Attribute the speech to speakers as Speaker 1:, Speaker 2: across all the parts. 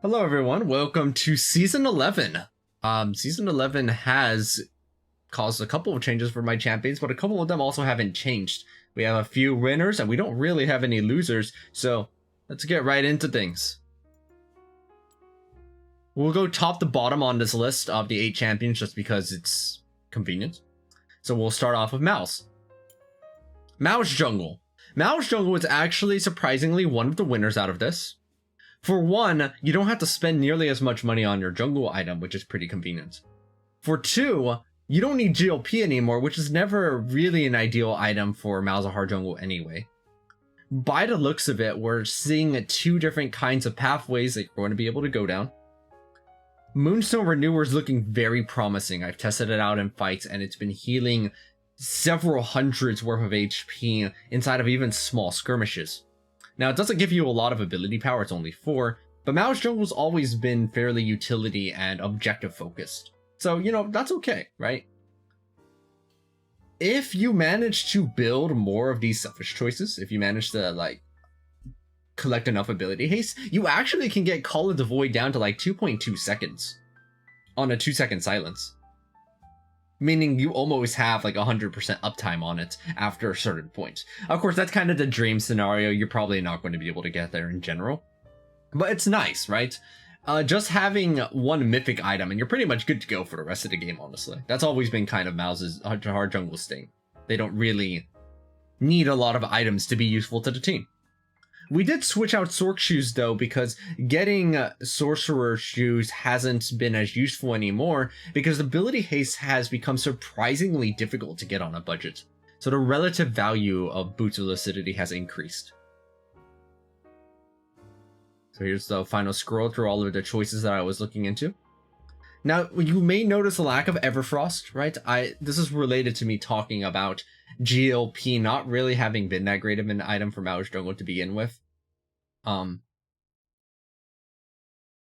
Speaker 1: Hello everyone, welcome to Season 11. Season 11 has caused a couple of changes for my champions, but a couple of them also haven't changed. We have a few winners and we don't really have any losers, so let's get right into things. We'll go top to bottom on this list of the 8 champions just because it's convenient. So we'll start off with Mao's. Mao's Jungle. Mao's Jungle is actually surprisingly one of the winners out of this. For one, you don't have to spend nearly as much money on your jungle item, which is pretty convenient. For two, you don't need GLP anymore, which is never really an ideal item for Malzahar Jungle anyway. By the looks of it, we're seeing 2 different kinds of pathways that you're going to be able to go down. Moonstone Renewer is looking very promising. I've tested it out in fights and it's been healing several hundreds worth of HP inside of even small skirmishes. Now, it doesn't give you a lot of ability power, it's only 4, but Mao's Jungle's always been fairly utility and objective focused. So, you know, that's okay, right? If you manage to build more of these selfish choices, if you manage to, like, collect enough ability haste, you actually can get Call of the Void down to, like, 2.2 seconds on a 2-second silence. Meaning you almost have like 100% uptime on it after a certain point. Of course, that's kind of the dream scenario. You're probably not going to be able to get there in general. But it's nice, right? Just having one mythic item and you're pretty much good to go for the rest of the game, honestly. That's always been kind of Mao's hard jungle's thing. They don't really need a lot of items to be useful to the team. We did switch out Sorc Shoes though, because getting Sorcerer Shoes hasn't been as useful anymore because ability haste has become surprisingly difficult to get on a budget. So the relative value of Boots of Lucidity has increased. So here's the final scroll through all of the choices that I was looking into. Now, you may notice a lack of Everfrost, right? This is related to me talking about GLP not really having been that great of an item for Mao's Jungle to begin with.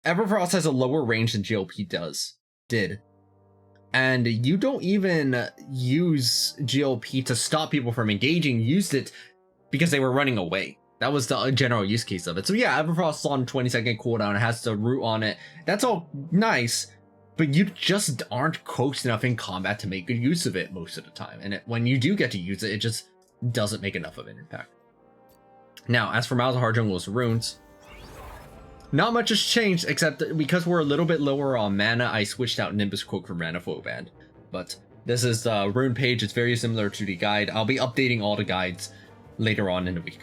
Speaker 1: Everfrost has a lower range than GLP did. And you don't even use GLP to stop people from engaging, you used it because they were running away. That was the general use case of it. So yeah, Everfrost's on 20-second cooldown, it has the root on it. That's all nice. But you just aren't close enough in combat to make good use of it most of the time. And when you do get to use it, it just doesn't make enough of an impact. Now, as for Malzahar Jungle's runes, not much has changed, except that because we're a little bit lower on mana, I switched out Nimbus Cloak from Manifold Band. But this is the rune page, it's very similar to the guide. I'll be updating all the guides later on in the week.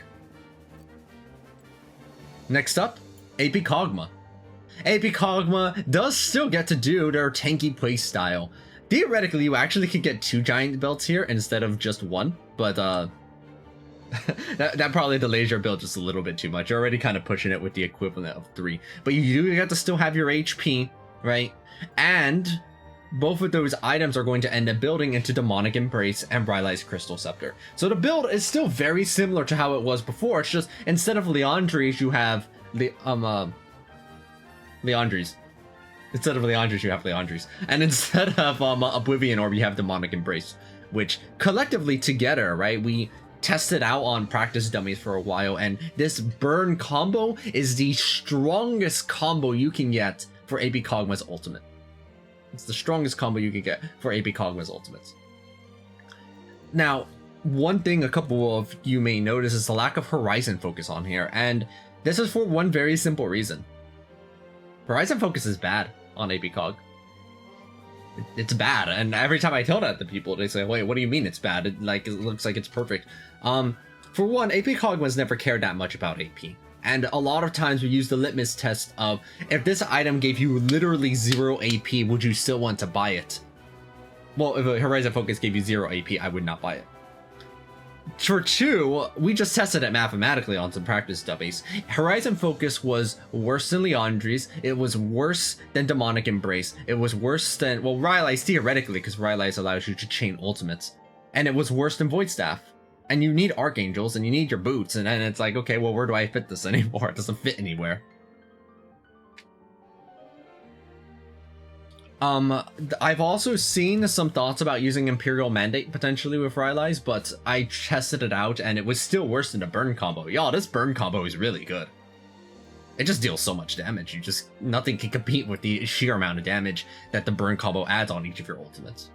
Speaker 1: Next up, AP Kog'Maw. AP Kog'Maw does still get to do their tanky playstyle. Theoretically, you actually could get 2 giant belts here instead of just 1, but that probably delays your build just a little bit too much. You're already kind of pushing it with the equivalent of 3, but you do get to still have your HP, right? And both of those items are going to end up building into Demonic Embrace and Rylai's Crystal Scepter. So the build is still very similar to how it was before. It's just instead of Liandry's, you have Liandry's. Instead of Liandry's, you have Liandry's. And instead of Oblivion Orb, you have Demonic Embrace, which collectively together, right, we tested out on practice dummies for a while, and this burn combo is the strongest combo you can get for AP Kog'Maw's ultimate. It's the strongest combo you can get for AP Kog'Maw's ultimates. Now, one thing a couple of you may notice is the lack of Horizon focus on here, and this is for one very simple reason. Horizon focus is bad on AP Kog. It's bad, and every time I tell that to people, they say, wait, what do you mean it's bad? It looks like it's perfect. For one, AP Kog'Maw's never cared that much about AP. And a lot of times we use the litmus test of, if this item gave you literally 0 AP, would you still want to buy it? Well, if a Horizon Focus gave you 0 AP, I would not buy it. For 2, we just tested it mathematically on some practice dummies. Horizon Focus was worse than Liandry's, it was worse than Demonic Embrace, it was worse than, well, Rylai's theoretically, because Rylai's allows you to chain ultimates, and it was worse than Void Staff. And you need Archangels, and you need your boots, and then it's like, okay, well, where do I fit this anymore? It doesn't fit anywhere. I've also seen some thoughts about using Imperial Mandate potentially with Rylai's, but I tested it out and it was still worse than the burn combo. Y'all, this burn combo is really good. it just deals so much damage. Nothing can compete with the sheer amount of damage that the burn combo adds on each of your ultimates.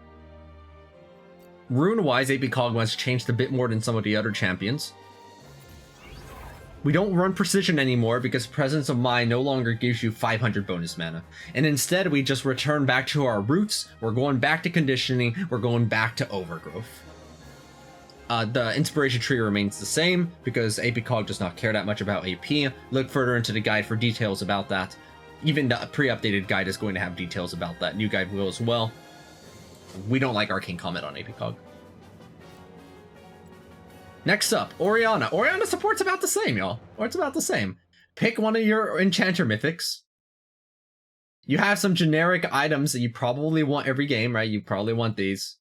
Speaker 1: Rune-wise, AP Kog'Maw has changed a bit more than some of the other champions. We don't run Precision anymore because Presence of Mind no longer gives you 500 bonus mana. And instead, we just return back to our roots. We're going back to Conditioning. We're going back to Overgrowth. The Inspiration tree remains the same because AP Cog does not care that much about AP. Look further into the guide for details about that. Even the pre-updated guide is going to have details about that. New guide will as well. We don't like Arcane Comment on AP Cog. Next up, Orianna. Orianna support's about the same, y'all. Or it's about the same. Pick one of your Enchanter Mythics. You have some generic items that you probably want every game, right? You probably want these.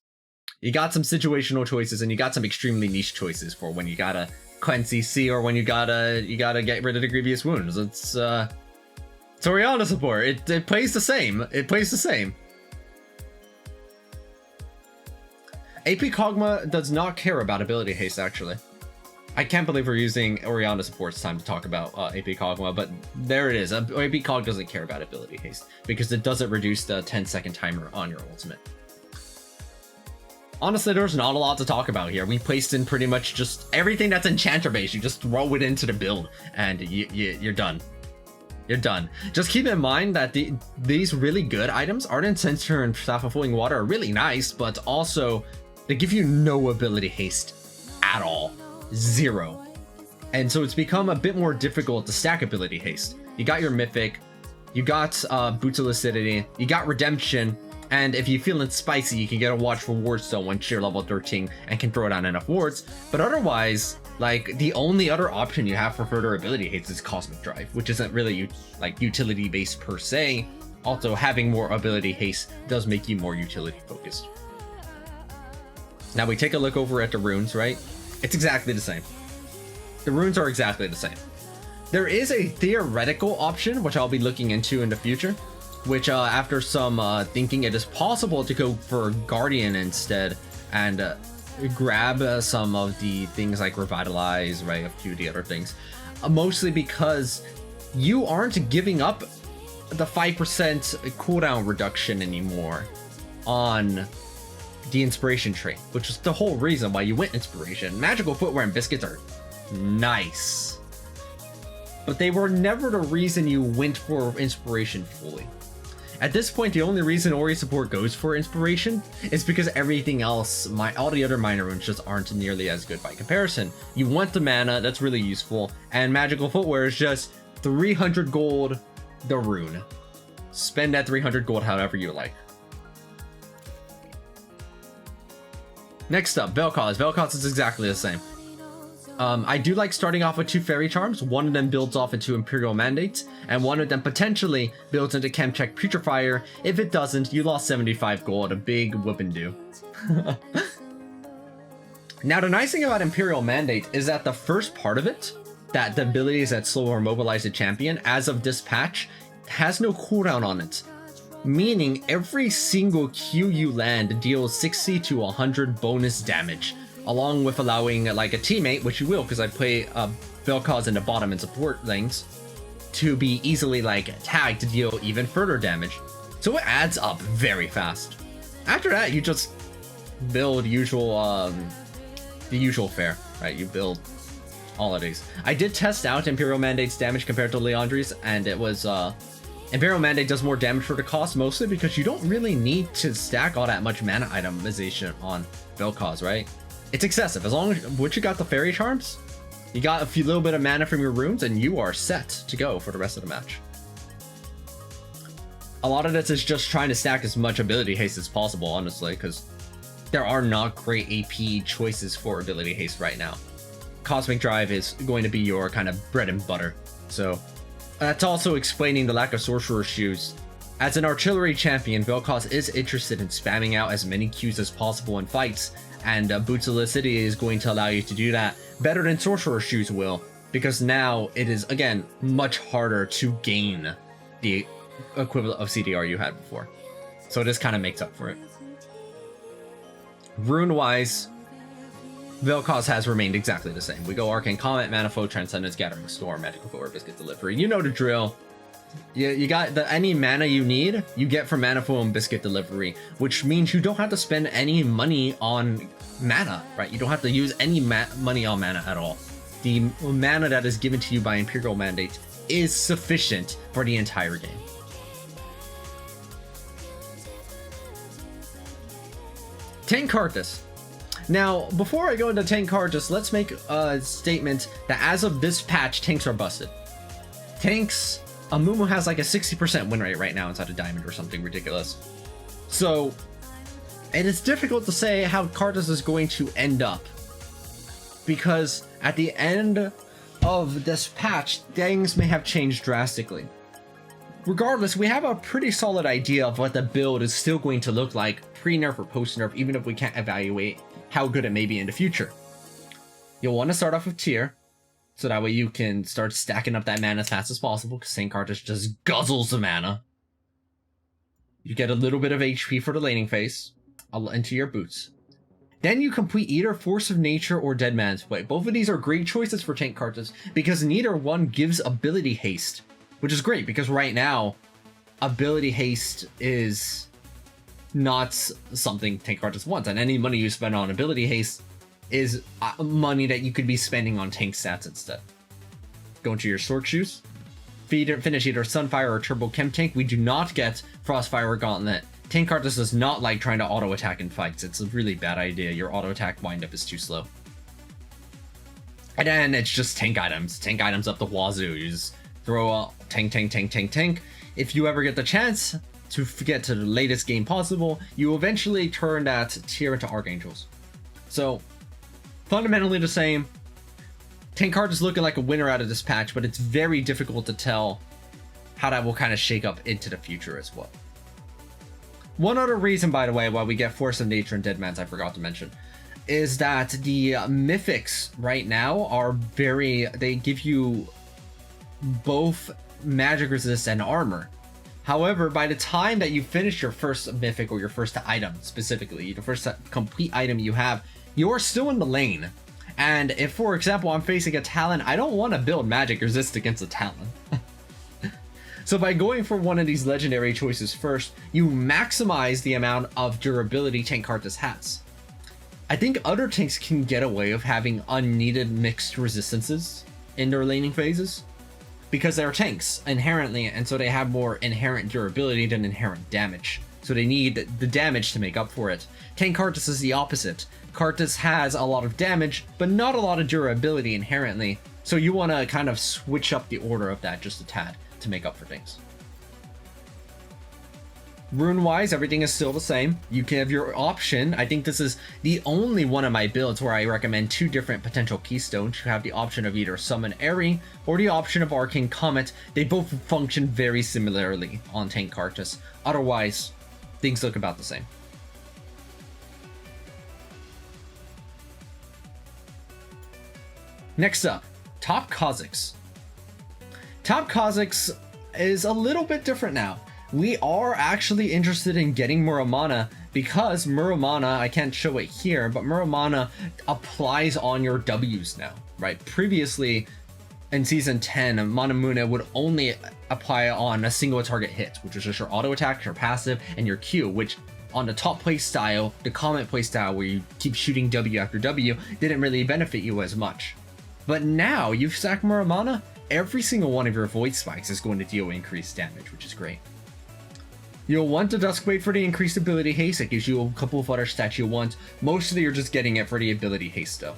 Speaker 1: You got some situational choices, and you got some extremely niche choices for when you gotta cleanse CC or when you gotta get rid of the Grievous Wounds. It's Orianna support. It plays the same. It plays the same. AP Kog'Maw does not care about ability haste, actually. I can't believe we're using Orianna support's time to talk about AP Kog'Maw, but there it is. AP Kog doesn't care about ability haste because it doesn't reduce the 10-second timer on your ultimate. Honestly, there's not a lot to talk about here. We placed in pretty much just everything that's Enchanter based. You just throw it into the build, and you're done. You're done. Just keep in mind that these really good items, Ardent Censer and Staff of Flowing Water, are really nice, but also they give you no ability haste at all. 0. And so it's become a bit more difficult to stack ability haste. You got your Mythic, you got Boots of Lucidity, you got Redemption, and if you're feeling spicy, you can get a Watchful Ward Stone once you're level 13 and can throw down enough wards. But otherwise, like, the only other option you have for further ability haste is Cosmic Drive, which isn't really like utility based per se. Also, having more ability haste does make you more utility focused. Now we take a look over at the runes, right? It's exactly the same. The runes are exactly the same. There is a theoretical option, which I'll be looking into in the future, which after some thinking, it is possible to go for Guardian instead and grab some of the things like Revitalize, right? A few of the other things. Mostly because you aren't giving up the 5% cooldown reduction anymore on the Inspiration trait, which is the whole reason why you went Inspiration. Magical Footwear and Biscuits are nice, but they were never the reason you went for Inspiration fully. At this point, the only reason Ori support goes for Inspiration is because everything else, all the other minor runes just aren't nearly as good by comparison. You want the mana, that's really useful, and Magical Footwear is just 300 gold the rune. Spend that 300 gold however you like. Next up, Vel'Koz. Vel'Koz is exactly the same. I do like starting off with 2 Fairy Charms. One of them builds off into Imperial Mandate, and one of them potentially builds into Chemcheck Putrefier. If it doesn't, you lost 75 gold, a big whoop and do. Now, the nice thing about Imperial Mandate is that the first part of it, that the abilities that slow or mobilize a champion, as of this patch, has no cooldown on it. Meaning every single Q you land deals 60 to 100 bonus damage, along with allowing like a teammate, which you will because I play Vel'Koz in the bottom and support lanes, to be easily like tagged to deal even further damage. So it adds up very fast. After that, you just build the usual fare, right? You build all of these. I did test out Imperial Mandate's damage compared to Liandry's, and it was Imperial Mandate does more damage for the cost, mostly because you don't really need to stack all that much mana itemization on Vel'Koz, right? It's excessive. As long as once you got the Fairy Charms, you got a little bit of mana from your runes, and you are set to go for the rest of the match. A lot of this is just trying to stack as much ability haste as possible, honestly, because there are not great AP choices for ability haste right now. Cosmic Drive is going to be your kind of bread and butter, so that's also explaining the lack of Sorcerer's Shoes. As an artillery champion, Vel'Koz is interested in spamming out as many Qs as possible in fights, and Boots of Lucidity is going to allow you to do that better than Sorcerer's Shoes will, because now it is, again, much harder to gain the equivalent of CDR you had before. So this kind of makes up for it. Rune-wise, Vel'Koz has remained exactly the same. We go Arcane Comet, Manifold, Transcendence, Gathering Storm, Magical Core, Biscuit Delivery. You know the drill. You got any mana you need, you get from Manifold and Biscuit Delivery, which means you don't have to spend any money on mana, right? You don't have to use any money on mana at all. The mana that is given to you by Imperial Mandate is sufficient for the entire game. Tank Karthus. Now, before I go into Tank Karthus, let's make a statement that as of this patch, tanks are busted. Tanks, Amumu has like a 60% win rate right now inside of Diamond or something ridiculous. So, it is difficult to say how Karthus is going to end up, because at the end of this patch, things may have changed drastically. Regardless, we have a pretty solid idea of what the build is still going to look like pre-nerf or post-nerf, even if we can't evaluate how good it may be in the future. You'll want to start off with tier, so that way you can start stacking up that mana as fast as possible, because Tank Karthus just guzzles the mana. You get a little bit of HP for the laning phase into your boots. Then you complete either Force of Nature or Dead Man's Way. Both of these are great choices for Tank Karthus, because neither one gives ability haste, which is great, because right now, ability haste is not something Tank Karthus wants, and any money you spend on ability haste is money that you could be spending on tank stats instead. Go into your Sword Shoes, finish either Sunfire or Turbo Chem Tank. We do not get Frostfire or Gauntlet. Tank Karthus does not like trying to auto attack in fights. It's a really bad idea. Your auto attack windup is too slow. And then it's just tank items. Tank items up the wazoo. You just throw a tank. If you ever get the chance to get to the latest game possible, you eventually turn that tier into Archangels. So, fundamentally the same. Tank Karthus is looking like a winner out of this patch, but it's very difficult to tell how that will kind of shake up into the future as well. One other reason, by the way, why we get Force of Nature and Dead Man's, I forgot to mention, is that the Mythics right now are they give you both magic resist and armor. However, by the time that you finish your first Mythic or your first item, specifically, the first complete item you have, you're still in the lane. And if, for example, I'm facing a Talon, I don't want to build magic resist against a Talon. So by going for one of these legendary choices first, you maximize the amount of durability Tank Karthus has. I think other tanks can get away with having unneeded mixed resistances in their laning phases, because they're tanks inherently, and so they have more inherent durability than inherent damage. So they need the damage to make up for it. Tank Karthus is the opposite. Karthus has a lot of damage, but not a lot of durability inherently. So you want to kind of switch up the order of that just a tad to make up for things. Rune-wise, everything is still the same. You can have your option. I think this is the only one of my builds where I recommend two different potential keystones. You have the option of either Summon Aerie or the option of Arcane Comet. They both function very similarly on Tank Karthus. Otherwise, things look about the same. Next up, Top Kha'Zix. Top Kha'Zix is a little bit different now. We are actually interested in getting Muramana, because Muramana, I can't show it here, but Muramana applies on your W's now, right? Previously, in Season 10, Manamune would only apply on a single target hit, which is just your auto attack, your passive, and your Q, which on the top play style, the Comet play style where you keep shooting W after W, didn't really benefit you as much. But now, you've stacked Muramana, every single one of your Void Spikes is going to deal increased damage, which is great. You'll want the Duskblade for the increased ability haste. It gives you a couple of other stats you want. Mostly you're just getting it for the ability haste though.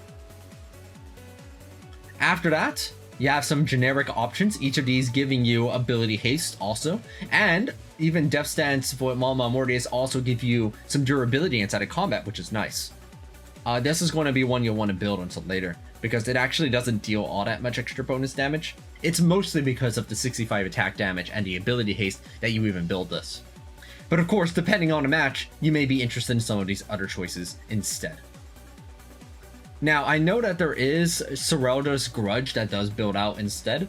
Speaker 1: After that, you have some generic options, each of these giving you ability haste also. And even Death Stance, Void Malma, Mortius also give you some durability inside of combat, which is nice. This is going to be one you'll want to build until later, because it actually doesn't deal all that much extra bonus damage. It's mostly because of the 65 attack damage and the ability haste that you even build this. But of course, depending on a match, you may be interested in some of these other choices instead. Now, I know that there is Serelda's Grudge that does build out instead.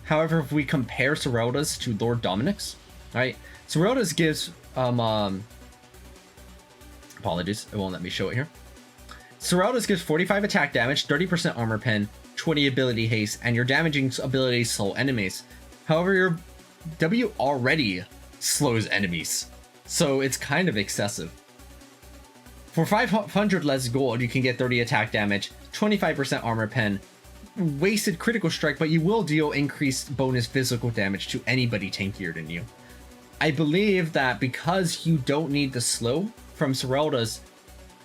Speaker 1: However, if we compare Serelda's to Lord Dominik's, right? Serelda's gives, apologies, it won't let me show it here. Serelda's gives 45 attack damage, 30% armor pen, 20 ability haste, and your damaging abilities slow enemies. However, your W already slows enemies, so it's kind of excessive. For 500 less gold, you can get 30 attack damage, 25% armor pen, wasted critical strike, but you will deal increased bonus physical damage to anybody tankier than you. I believe that because you don't need the slow from Serelda's,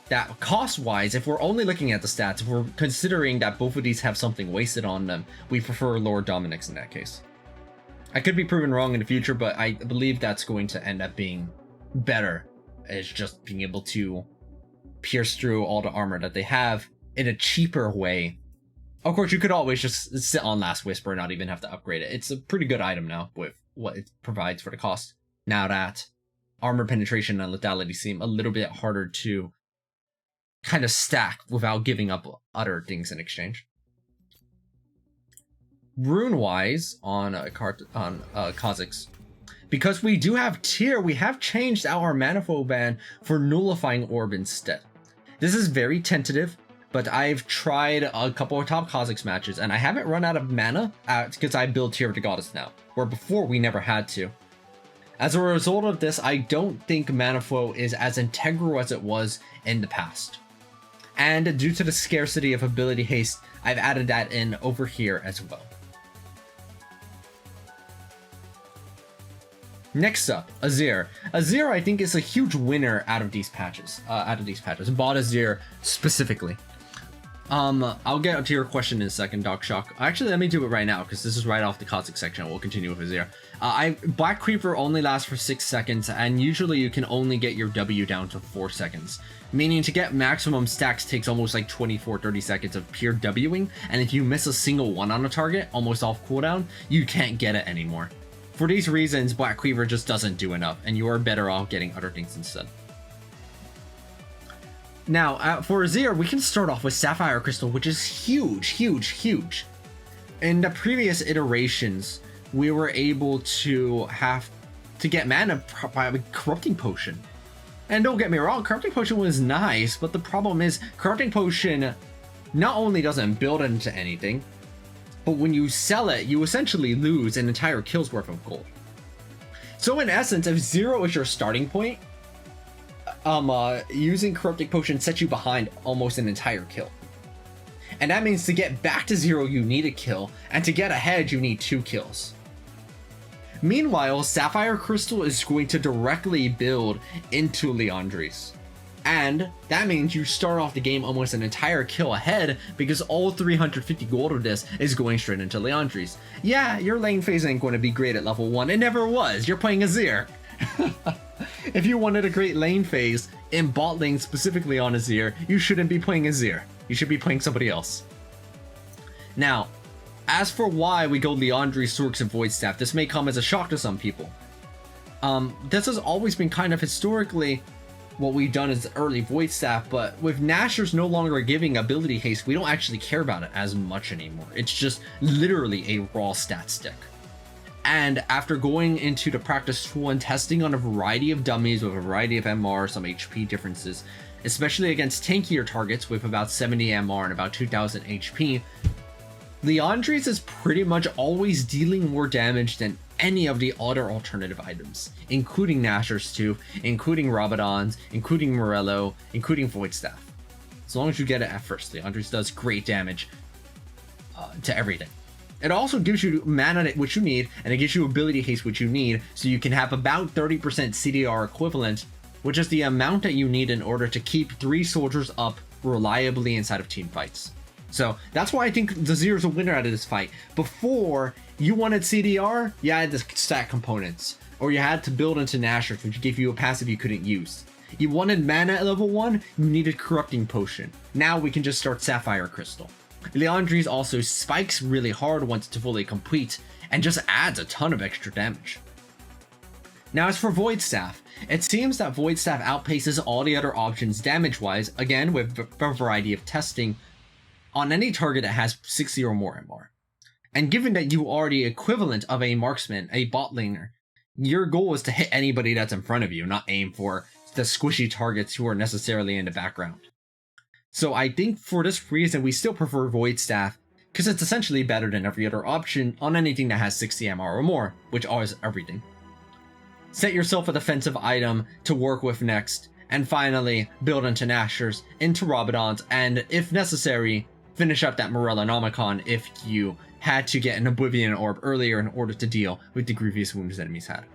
Speaker 1: that cost-wise, if we're only looking at the stats, if we're considering that both of these have something wasted on them, we prefer Lord Dominik's in that case. I could be proven wrong in the future, but I believe that's going to end up being better, as just being able to pierce through all the armor that they have in a cheaper way. Of course, you could always just sit on Last Whisper and not even have to upgrade it. It's a pretty good item now with what it provides for the cost. Now that armor penetration and lethality seem a little bit harder to kind of stack without giving up other things in exchange. Rune-wise, on Kha'Zix, because we do have tier, we have changed our Manifold ban for Nullifying Orb instead. This is very tentative, but I've tried a couple of top Kha'Zix matches, and I haven't run out of mana because I build Tier of the Goddess now, where before we never had to. As a result of this, I don't think Mana Flow is as integral as it was in the past. And due to the scarcity of ability haste, I've added that in over here as well. Next up, Azir. Azir, I think, is a huge winner out of these patches. Bought Azir specifically. I'll get to your question in a second, Doc Shock. Actually, let me do it right now, because this is right off the Kha'Zix section. We'll continue with Azir. Black Creeper only lasts for 6 seconds, and usually you can only get your W down to 4 seconds. Meaning to get maximum stacks takes almost like 24-30 seconds of pure Wing, and if you miss a single one on a target, almost off cooldown, you can't get it anymore. For these reasons, Black Creeper just doesn't do enough, and you are better off getting other things instead. Now, for Azir, we can start off with Sapphire Crystal, which is huge, huge, huge. In the previous iterations, we were able to have to get mana by Corrupting Potion. And don't get me wrong, Corrupting Potion was nice, but the problem is Corrupting Potion not only doesn't build into anything, but when you sell it, you essentially lose an entire kill's worth of gold. So in essence, if 0 is your starting point, using Corrupting Potion sets you behind almost an entire kill. And that means to get back to 0, you need a kill, and to get ahead, you need 2 kills. Meanwhile, Sapphire Crystal is going to directly build into Liandry's. And that means you start off the game almost an entire kill ahead, because all 350 gold of this is going straight into Liandry's. Yeah, your lane phase ain't going to be great at level 1, it never was, you're playing Azir. If you wanted a great lane phase in bot lane specifically on Azir, you shouldn't be playing Azir. You should be playing somebody else. Now, as for why we go Liandry, Sorks, and Void Staff, this may come as a shock to some people. This has always been kind of historically what we've done is early Void Staff, but with Nashor's no longer giving ability haste, we don't actually care about it as much anymore. It's just literally a raw stat stick. And after going into the practice tool and testing on a variety of dummies with a variety of MR, some HP differences, especially against tankier targets with about 70 MR and about 2000 HP, Liandry's is pretty much always dealing more damage than any of the other alternative items, including Nashor's too, including Rabadon's, including Morello, including Void Staff. As long as you get it at first, Liandry's does great damage to everything. It also gives you mana which you need, and it gives you ability haste which you need, so you can have about 30% CDR equivalent, which is the amount that you need in order to keep 3 soldiers up reliably inside of team fights. So that's why I think Azir is a winner out of this fight. Before, you wanted CDR, you had to stack components, or you had to build into Nashor, which gave you a passive you couldn't use. You wanted mana at level 1, you needed Corrupting Potion. Now we can just start Sapphire Crystal. Liandry's also spikes really hard once it's fully complete, and just adds a ton of extra damage. Now as for Void Staff, it seems that Void Staff outpaces all the other options damage-wise, again with a variety of testing, on any target that has 60 or more MR. And given that you are the equivalent of a marksman, a bot laner, your goal is to hit anybody that's in front of you, not aim for the squishy targets who are necessarily in the background. So I think for this reason, we still prefer Void Staff, because it's essentially better than every other option on anything that has 60 MR or more, which is everything. Set yourself a defensive item to work with next, and finally, build into Nashers, into Rabadons, and if necessary, finish up that Morellonomicon if you had to get an Oblivion Orb earlier in order to deal with the grievous wounds enemies had.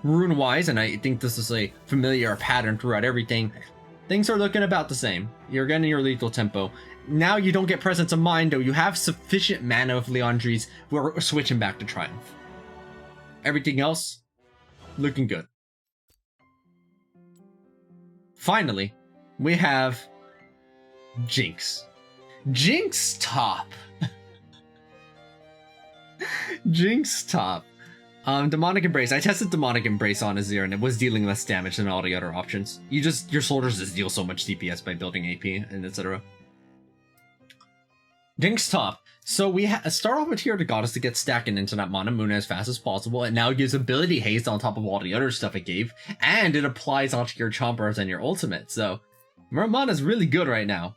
Speaker 1: Rune-wise, and I think this is a familiar pattern throughout everything, things are looking about the same. You're getting your lethal tempo. Now you don't get Presence of Mind, though you have sufficient mana of Liandry's. We're switching back to Triumph. Everything else, looking good. Finally, we have Jinx. Jinx top. Jinx top. Demonic Embrace. I tested Demonic Embrace on Azir and it was dealing less damage than all the other options. Your soldiers just deal so much DPS by building AP and etc. Jinx top. So we start off with Tear the Goddess to get stacking into that Mana Muna as fast as possible. It now gives ability haste on top of all the other stuff it gave, and it applies onto your Chompers and your ultimate. So Mana's really good right now.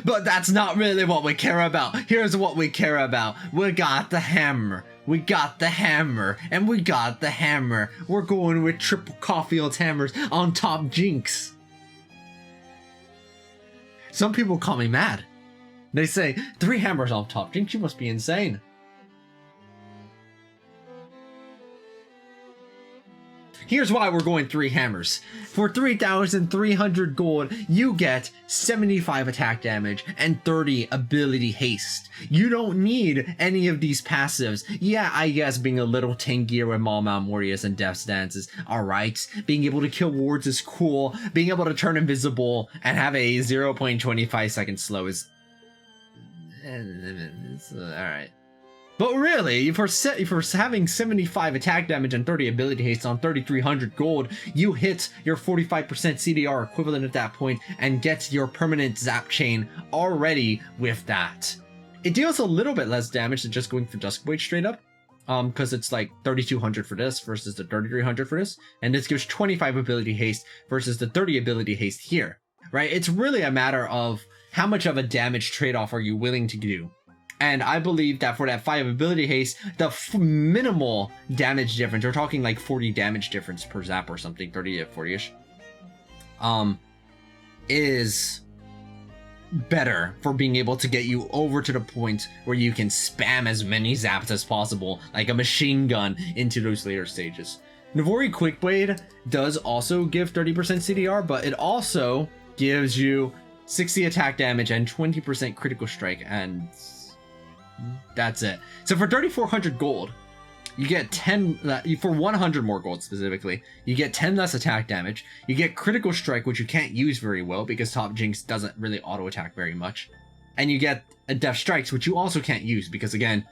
Speaker 1: But that's not really what we care about. Here's what we care about. We got the hammer. We got the hammer. And we got the hammer. We're going with triple Caulfield's hammers on top Jinx. Some people call me mad. They say, 3 hammers on top Jinx, you must be insane. Here's why we're going 3 hammers. For 3,300 gold, you get 75 attack damage and 30 ability haste. You don't need any of these passives. Yeah, I guess being a little tankier with Maul-Mount Warriors and Death's Dance is alright. Being able to kill wards is cool. Being able to turn invisible and have a 0.25 second slow is... alright. But really, for having 75 attack damage and 30 ability haste on 3,300 gold, you hit your 45% CDR equivalent at that point and get your permanent zap chain already with that. It deals a little bit less damage than just going for Duskblade straight up, because it's like 3,200 for this versus the 3,300 for this, and this gives 25 ability haste versus the 30 ability haste here, right? It's really a matter of how much of a damage trade-off are you willing to do. And I believe that for that 5 ability haste, the minimal damage difference, we're talking like 40 damage difference per zap or something, 30 to 40-ish, is better for being able to get you over to the point where you can spam as many zaps as possible, like a machine gun, into those later stages. Navori Quickblade does also give 30% CDR, but it also gives you 60 attack damage and 20% critical strike, and that's it. So for 3,400 gold, you get 10, for 100 more gold specifically, you get 10 less attack damage, you get critical strike, which you can't use very well because top Jinx doesn't really auto attack very much, and you get a Death Strikes, which you also can't use because again,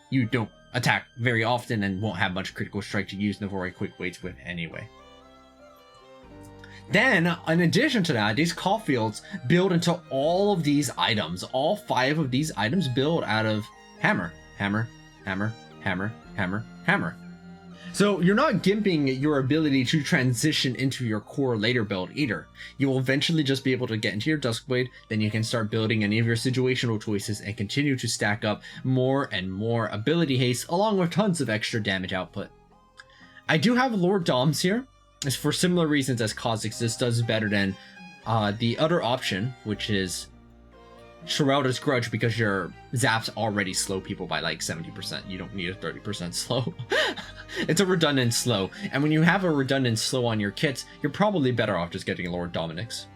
Speaker 1: you don't attack very often and won't have much critical strike to use Navori Quickblades with anyway. Then, in addition to that, these Caulfields build into all of these items. All 5 of these items build out of hammer, hammer, hammer, hammer, hammer, hammer. So you're not gimping your ability to transition into your core later build either. You will eventually just be able to get into your Duskblade, then you can start building any of your situational choices and continue to stack up more and more ability haste along with tons of extra damage output. I do have Lord Doms here. It's for similar reasons as Kha'Zix. This does better than the other option, which is Sherelda's Grudge, because your zaps already slow people by like 70%. You don't need a 30% slow. It's a redundant slow, and when you have a redundant slow on your kits, you're probably better off just getting Lord Dominik's.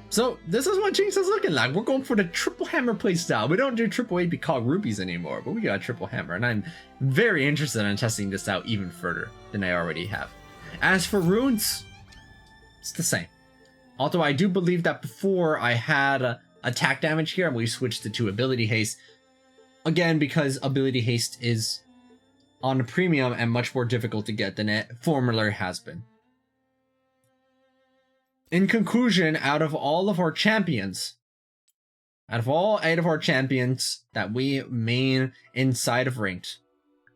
Speaker 1: So this is what Jinx is looking like. We're going for the triple hammer playstyle. We don't do triple AP Cog Rubies anymore, but we got triple hammer, and I'm very interested in testing this out even further than I already have. As for runes, it's the same. Although I do believe that before I had attack damage here, and we switched to ability haste. Again, because ability haste is on a premium and much more difficult to get than it formerly has been. In conclusion, out of all of our champions, out of all 8 of our champions that we main inside of Ranked,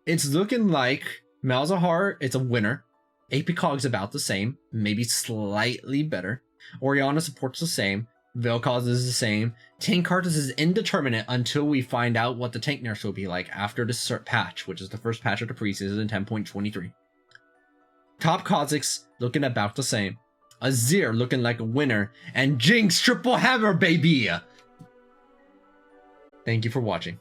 Speaker 1: it's looking like Malzahar is a winner. Apicog's about the same, maybe slightly better. Orianna support's the same. Vel'Koz is the same. Tank Karthus is indeterminate until we find out what the tank nerfs will be like after this patch, which is the first patch of the preseason 10.23. Top Kha'Zix looking about the same. Azir looking like a winner. And Jinx triple hammer, baby! Thank you for watching.